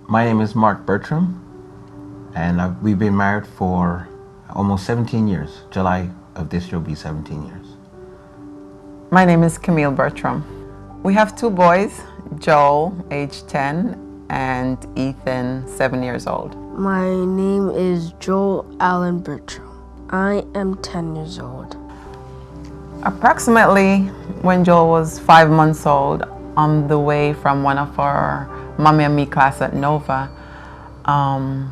My name is Mark Bertram, and we've been married for almost 17 years. July of this year will be 17 years. My name is Camille Bertram. We have two boys, Joel, age 10, and Ethan, 7 years old. My name is Joel Allen Bertram. I am 10 years old. Approximately when Joel was 5 months old, on the way from one of our Mommy and Me class at Nova, I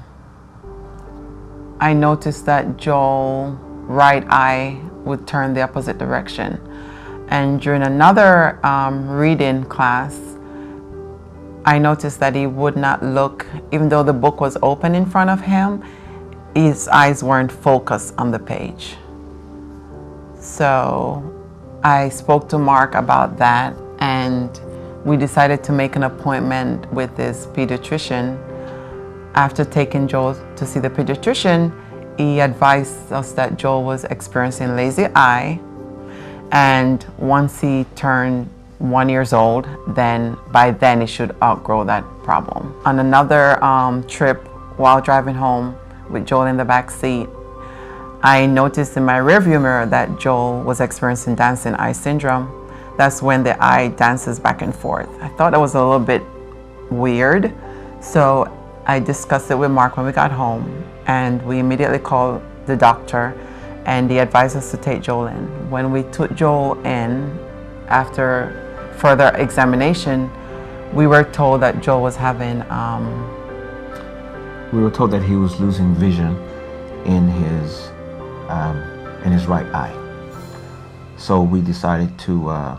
noticed that Joel's right eye would turn the opposite direction. And during another reading class, I noticed that he would not look, even though the book was open in front of him, his eyes weren't focused on the page. So I spoke to Mark about that, and we decided to make an appointment with this pediatrician. After taking Joel to see the pediatrician, he advised us that Joel was experiencing lazy eye, and once he turned 1 year old, by then he should outgrow that problem. On another trip, while driving home with Joel in the back seat, I noticed in my rearview mirror that Joel was experiencing dancing eye syndrome. That's when the eye dances back and forth. I thought that was a little bit weird, so I discussed it with Mark when we got home, and we immediately called the doctor, and he advised us to take Joel in. When we took Joel in, after further examination, we were told that Joel was having... We were told that he was losing vision in his right eye. So we decided to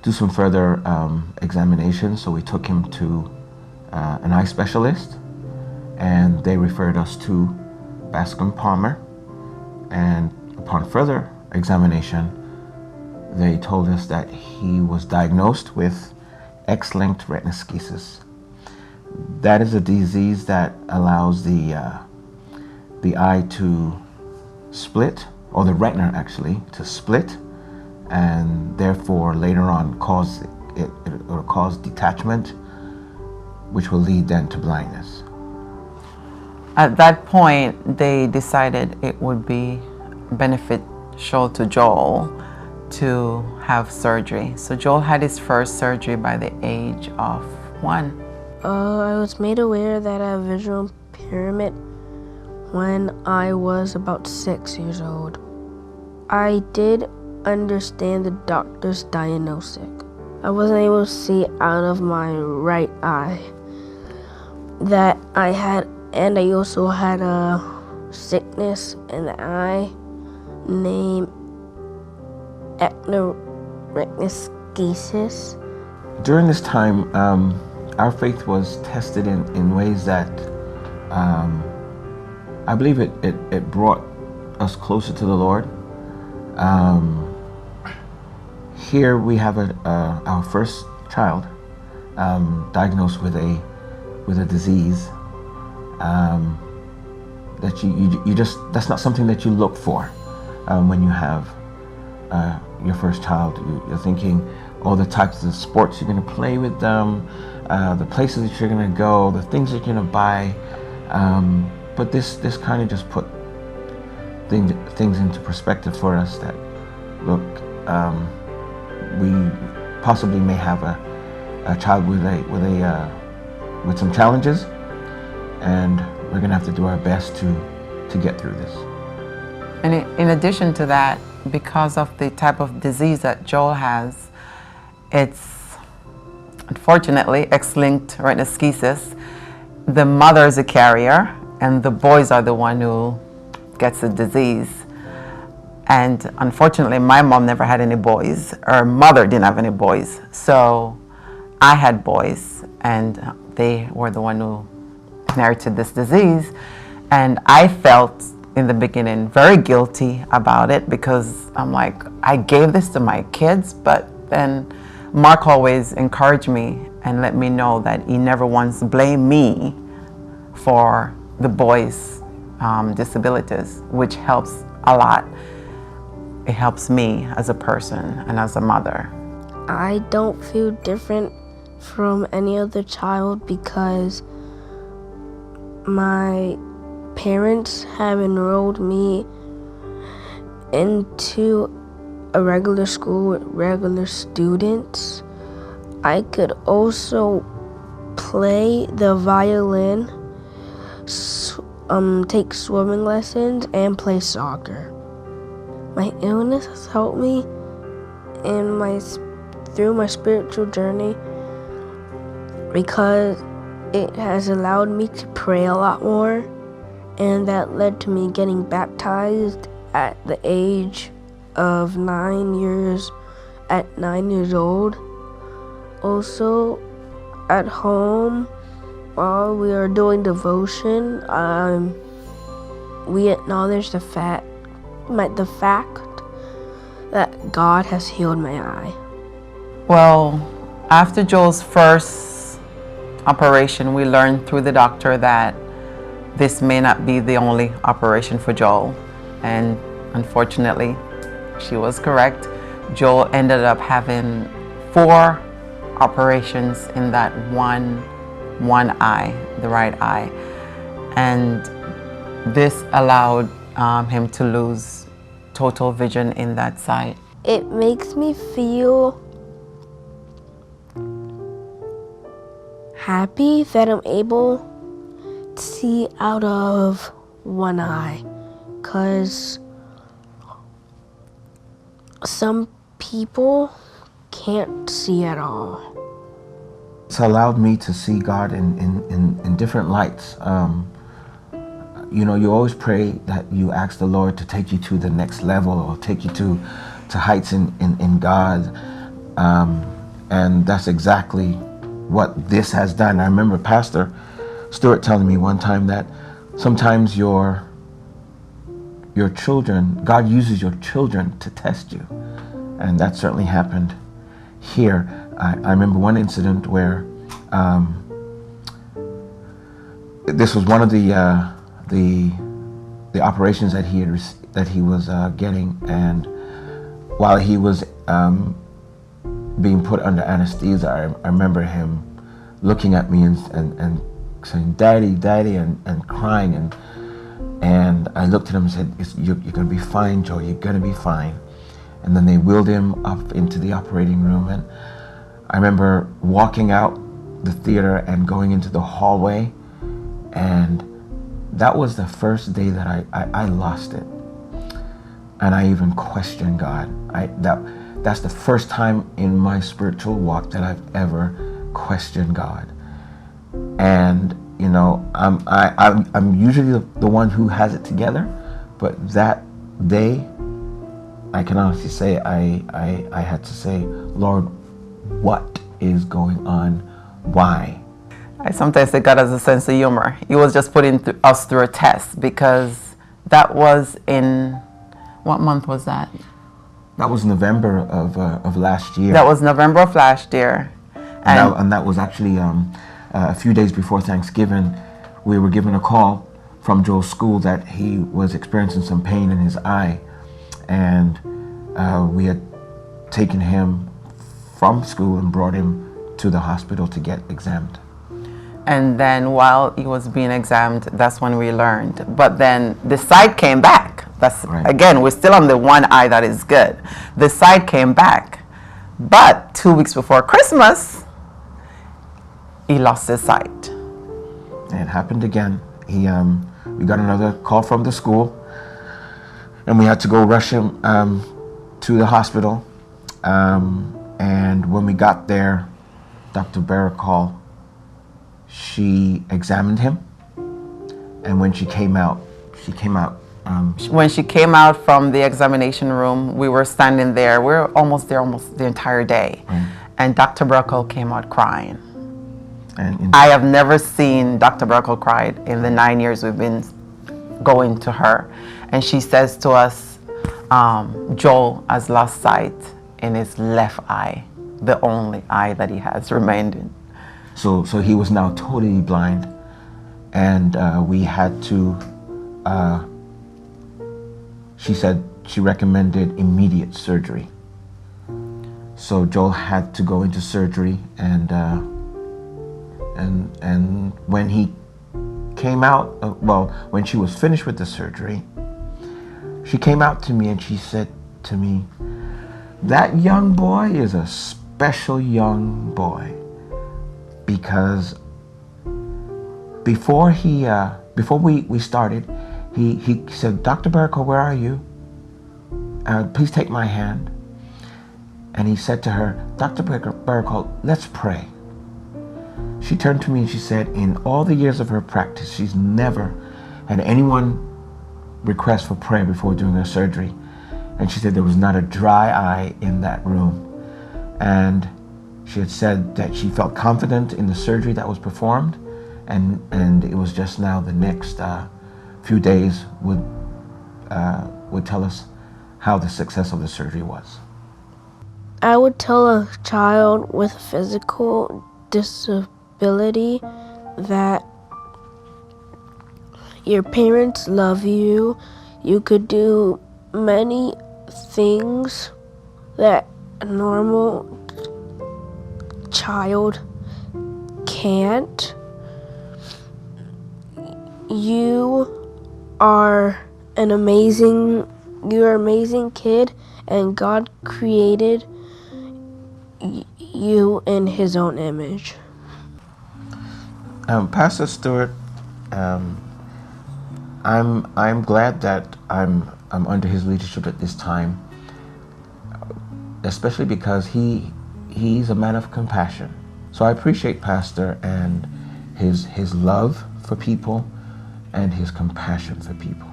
do some further examination. So we took him to an eye specialist, and they referred us to Bascom Palmer. And upon further examination, they told us that he was diagnosed with X-linked retinoschisis. That is a disease that allows the eye to split, or the retina actually, to split, and therefore later on it'll cause detachment, which will lead then to blindness. At that point, they decided it would be beneficial to Joel to have surgery. So Joel had his first surgery by the age of 1. I was made aware that I have visual impairment when I was about 6 years old. I did understand the doctor's diagnosis. I wasn't able to see out of my right eye that I had, and I also had a sickness in the eye named retinoschisis. During this time, our faith was tested in ways that I believe it brought us closer to the Lord. Here we have our first child diagnosed with a disease that you just, that's not something that you look for when you have your first child. You're thinking all the types of sports you're going to play with them, the places that you're going to go, the things that you're going to buy. But this kind of just put things into perspective for us that, look, we possibly may have a child with some challenges, and we're going to have to do our best to get through this. And in addition to that, because of the type of disease that Joel has, it's unfortunately X-linked retinoschisis. The mother is a carrier, and the boys are the one who gets the disease. And unfortunately, my mom never had any boys. Her mother didn't have any boys. So I had boys, and they were the one who inherited this disease. And I felt in the beginning very guilty about it, because I'm like, I gave this to my kids. But then Mark always encouraged me and let me know that he never once blamed me for the boys' disabilities, which helps a lot. It helps me as a person and as a mother. I don't feel different from any other child because my parents have enrolled me into a regular school with regular students. I could also play the violin, take swimming lessons, and play soccer. My illness has helped me through my spiritual journey because it has allowed me to pray a lot more, and that led to me getting baptized at the age of 9 years old. Also, at home, while we are doing devotion, we acknowledge the fact that God has healed my eye. Well, after Joel's first operation, we learned through the doctor that this may not be the only operation for Joel. And unfortunately, she was correct. Joel ended up having 4 operations in that one eye, the right eye. And this allowed him to lose total vision in that side. It makes me feel happy that I'm able to see out of one eye, because some people can't see at all. It's allowed me to see God in different lights. You know, you always pray that you ask the Lord to take you to the next level or take you to heights in God. And that's exactly what this has done. I remember Pastor Stewart telling me one time that sometimes your children, God uses your children to test you. And that certainly happened here. I remember one incident where this was one of the operations that he was getting, and while he was being put under anesthesia, I remember him looking at me and saying, "Daddy, Daddy," and crying, and I looked at him and said, "You're going to be fine, Joe. You're going to be fine." And then they wheeled him up into the operating room, and I remember walking out the theater and going into the hallway, and that was the first day that I lost it, and I even questioned God. That's the first time in my spiritual walk that I've ever questioned God. And you know, I'm usually the one who has it together, but that day, I can honestly say I had to say, "Lord, what is going on? Why?" I sometimes say God has a sense of humor. He was just putting us through a test, because that was in, what month was that? That was November of last year. That was November of last year. And that was actually a few days before Thanksgiving. We were given a call from Joel's school that he was experiencing some pain in his eye. And we had taken him from school and brought him to the hospital to get examined. And then while he was being examined, that's when we learned. But then the sight came back. That's right. Again, we're still on the one eye that is good. The sight came back. But 2 weeks before Christmas, he lost his sight. It happened again. We got another call from the school, and we had to go rush him to the hospital. And when we got there, Dr. Bertrams, she examined him, and when she came out. When she came out from the examination room, we were standing there. We were almost there the entire day. Right. And Dr. Bertrams came out crying. And I have never seen Dr. Bertrams cry in the 9 years we've been going to her. And she says to us, Joel has lost sight in his left eye, the only eye that he has remaining. So he was now totally blind, and we had to, she said she recommended immediate surgery. So Joel had to go into surgery, and when he came out, when she was finished with the surgery, she came out to me and she said to me, "That young boy is a special young boy, because before we started, he said, 'Dr. Berko, where are you? Please take my hand.' And he said to her, 'Dr. Berko, let's pray.' She turned to me and she said, in all the years of her practice, she's never had anyone request for prayer before doing her surgery. And she said there was not a dry eye in that room. And she had said that she felt confident in the surgery that was performed, and it was just now the next few days would tell us how the success of the surgery was." I would tell a child with a physical disability that your parents love you. You could do many things that a normal child can't. You're an amazing kid, and God created you in His own image. Pastor Stewart, I'm glad that I'm under his leadership at this time, especially because he's a man of compassion. So I appreciate Pastor and his love for people and his compassion for people.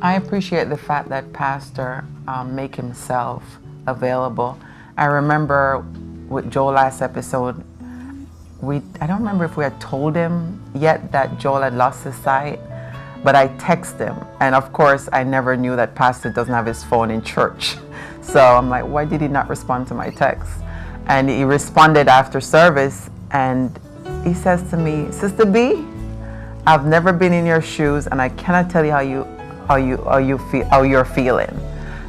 I appreciate the fact that Pastor make himself available. I remember with Joel last episode, I don't remember if we had told him yet that Joel had lost his sight, but I texted him, and of course I never knew that Pastor doesn't have his phone in church. So I'm like, why did he not respond to my text? And he responded after service, and he says to me, "Sister B, I've never been in your shoes, and I cannot tell you how you're feeling."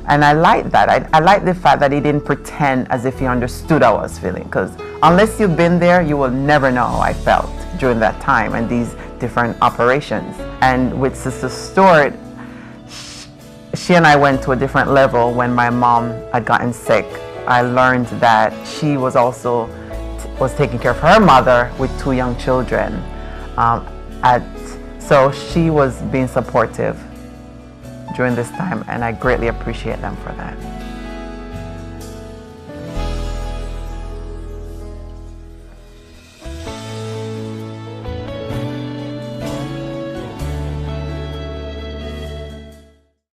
And I like that. I like the fact that he didn't pretend as if he understood how I was feeling, because unless you've been there, you will never know how I felt during that time and these different operations. And with Sister Stewart, she and I went to a different level when my mom had gotten sick. I learned that she was also taking care of her mother with 2 young children. So she was being supportive during this time, and I greatly appreciate them for that.